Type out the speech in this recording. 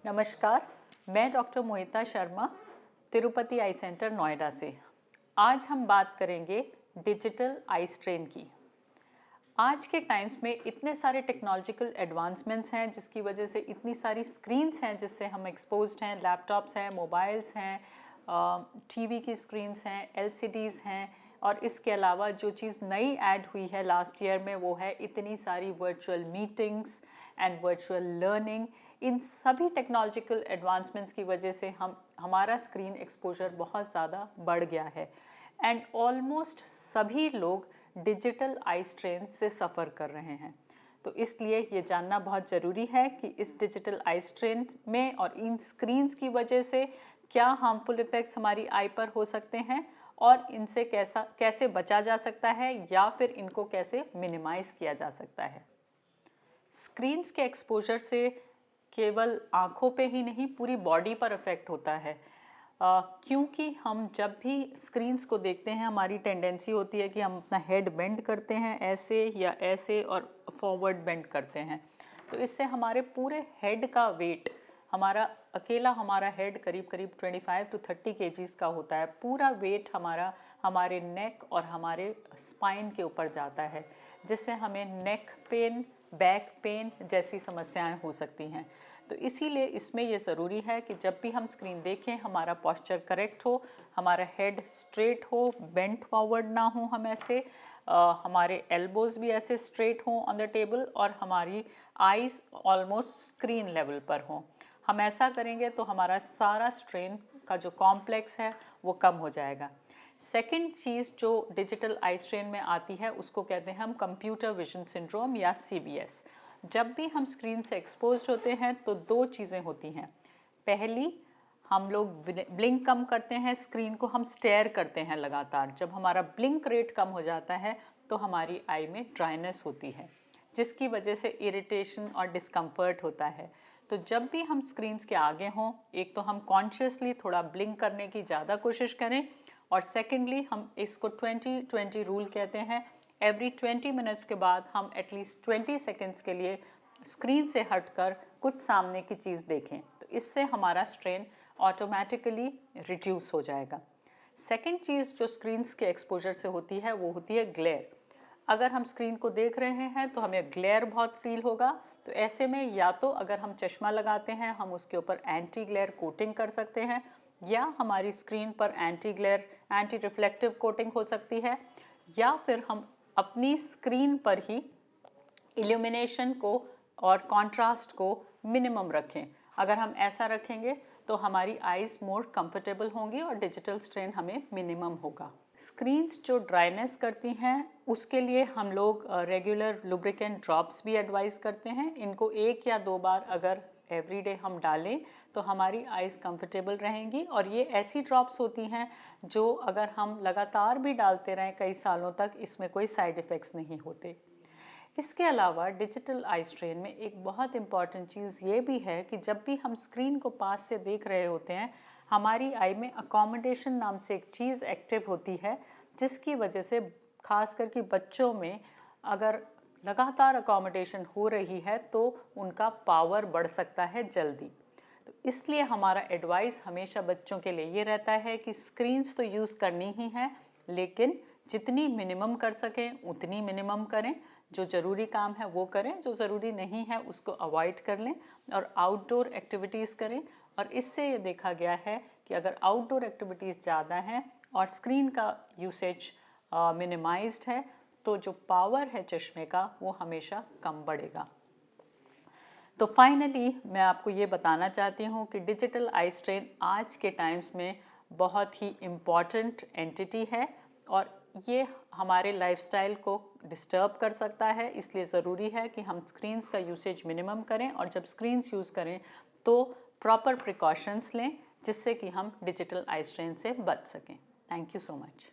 नमस्कार, मैं डॉक्टर मोहिता शर्मा, तिरुपति आई सेंटर नोएडा से। आज हम बात करेंगे डिजिटल आई स्ट्रेन की। आज के टाइम्स में इतने सारे टेक्नोलॉजिकल एडवांसमेंट्स हैं जिसकी वजह से इतनी सारी स्क्रीन्स हैं जिससे हम एक्सपोज्ड हैं। लैपटॉप्स हैं, मोबाइल्स हैं, टीवी की स्क्रीन्स हैं, एलसीडीज़ हैं और इसके अलावा जो चीज़ नई ऐड हुई है लास्ट ईयर में वो है इतनी सारी virtual meetings and virtual learning. इन सभी टेक्नोलॉजिकल एडवांसमेंट्स की वजह से हमारा स्क्रीन एक्सपोजर बहुत ज़्यादा बढ़ गया है एंड ऑलमोस्ट सभी लोग डिजिटल आई स्ट्रेन से सफ़र कर रहे हैं। तो इसलिए ये जानना बहुत ज़रूरी है कि इस डिजिटल आई स्ट्रेन में और इन स्क्रीन्स की वजह से क्या हार्मफुल इफ़ेक्ट्स हमारी आई पर हो सकते हैं और इनसे कैसे बचा जा सकता है या फिर इनको कैसे मिनिमाइज़ किया जा सकता है। स्क्रीन्स के एक्सपोजर से केवल आँखों पे ही नहीं पूरी बॉडी पर इफ़ेक्ट होता है, क्योंकि हम जब भी स्क्रीन्स को देखते हैं हमारी टेंडेंसी होती है कि हम अपना हेड बेंड करते हैं ऐसे या ऐसे और फॉरवर्ड बेंड करते हैं। तो इससे हमारे पूरे हेड का वेट, हमारा हेड करीब 25 to 30 kgs का होता है। पूरा वेट हमारे नेक और हमारे स्पाइन के ऊपर जाता है, जिससे हमें नेक पेन, बैक पेन जैसी समस्याएं हो सकती हैं। तो इसीलिए इसमें ये ज़रूरी है कि जब भी हम स्क्रीन देखें हमारा पोस्चर करेक्ट हो, हमारा हेड स्ट्रेट हो, बेंट फॉरवर्ड ना हो हम ऐसे, हमारे एल्बोज़ भी ऐसे स्ट्रेट हों ऑन द टेबल और हमारी आईज़ ऑलमोस्ट स्क्रीन लेवल पर हों। हम ऐसा करेंगे तो हमारा सारा स्ट्रेन का जो कॉम्प्लेक्स है वो कम हो जाएगा। सेकेंड चीज़ जो डिजिटल आई स्ट्रेन में आती है उसको कहते हैं हम कंप्यूटर विजन सिंड्रोम या CVS। जब भी हम स्क्रीन से एक्सपोज्ड होते हैं तो दो चीज़ें होती हैं। पहली, हम लोग ब्लिंक कम करते हैं, स्क्रीन को हम स्टेयर करते हैं लगातार। जब हमारा ब्लिंक रेट कम हो जाता है तो हमारी आई में ड्राइनेस होती है, जिसकी वजह से इरिटेशन और डिस्कम्फर्ट होता है। तो जब भी हम स्क्रीन्स के आगे हों, एक तो हम कॉन्शियसली थोड़ा ब्लिंक करने की ज़्यादा कोशिश करें और सेकेंडली हम इसको 20-20 रूल कहते हैं। एवरी 20 मिनट्स के बाद हम एटलीस्ट 20 सेकेंड्स के लिए स्क्रीन से हटकर कुछ सामने की चीज़ देखें, तो इससे हमारा स्ट्रेन ऑटोमेटिकली रिड्यूस हो जाएगा। सेकेंड चीज़ जो स्क्रीन्स के एक्सपोजर से होती है वो होती है ग्लेयर। अगर हम स्क्रीन को देख रहे हैं तो हमें ग्लेयर बहुत फील होगा। तो ऐसे में या तो अगर हम चश्मा लगाते हैं हम उसके ऊपर एंटी ग्लेयर कोटिंग कर सकते हैं, या हमारी स्क्रीन पर anti glare anti reflective coating हो सकती है, या फिर हम अपनी स्क्रीन पर ही इल्यूमिनेशन को और कंट्रास्ट को मिनिमम रखें। अगर हम ऐसा रखेंगे तो हमारी आईज़ मोर कंफर्टेबल होंगी और डिजिटल स्ट्रेन हमें मिनिमम होगा। स्क्रीन्स जो ड्राइनेस करती हैं उसके लिए हम लोग रेगुलर लुब्रिकेंट ड्रॉप्स भी एडवाइस करते हैं। इनको 1 या 2 बार अगर एवरीडे हम डालें तो हमारी आईज़ कंफर्टेबल रहेंगी। और ये ऐसी ड्रॉप्स होती हैं जो अगर हम लगातार भी डालते रहें कई सालों तक, इसमें कोई साइड इफ़ेक्ट्स नहीं होते। इसके अलावा डिजिटल आई स्ट्रेन में एक बहुत इम्पॉर्टेंट चीज़ ये भी है कि जब भी हम स्क्रीन को पास से देख रहे होते हैं हमारी आई में अकोमोडेशन नाम से एक चीज़ एक्टिव होती है, जिसकी वजह से खास करके बच्चों में अगर लगातार अकोमोडेशन हो रही है तो उनका पावर बढ़ सकता है जल्दी। तो इसलिए हमारा एडवाइस हमेशा बच्चों के लिए ये रहता है कि स्क्रीन्स तो यूज़ करनी ही है, लेकिन जितनी मिनिमम कर सकें उतनी मिनिमम करें। जो ज़रूरी काम है वो करें, जो ज़रूरी नहीं है उसको अवॉइड कर लें और आउटडोर एक्टिविटीज़ करें। और इससे ये देखा गया है कि अगर आउटडोर एक्टिविटीज़ ज़्यादा हैं और स्क्रीन का यूसेज मिनिमाइज्ड है तो जो पावर है चश्मे का वो हमेशा कम बढ़ेगा। तो फाइनली मैं आपको ये बताना चाहती हूँ कि डिजिटल आई स्ट्रेन आज के टाइम्स में बहुत ही इम्पॉर्टेंट एंटिटी है और ये हमारे लाइफस्टाइल को डिस्टर्ब कर सकता है। इसलिए ज़रूरी है कि हम स्क्रीन्स का यूसेज मिनिमम करें और जब स्क्रीन्स यूज़ करें तो प्रॉपर प्रिकॉशंस लें, जिससे कि हम डिजिटल आई स्ट्रेन से बच सकें। Thank you so much.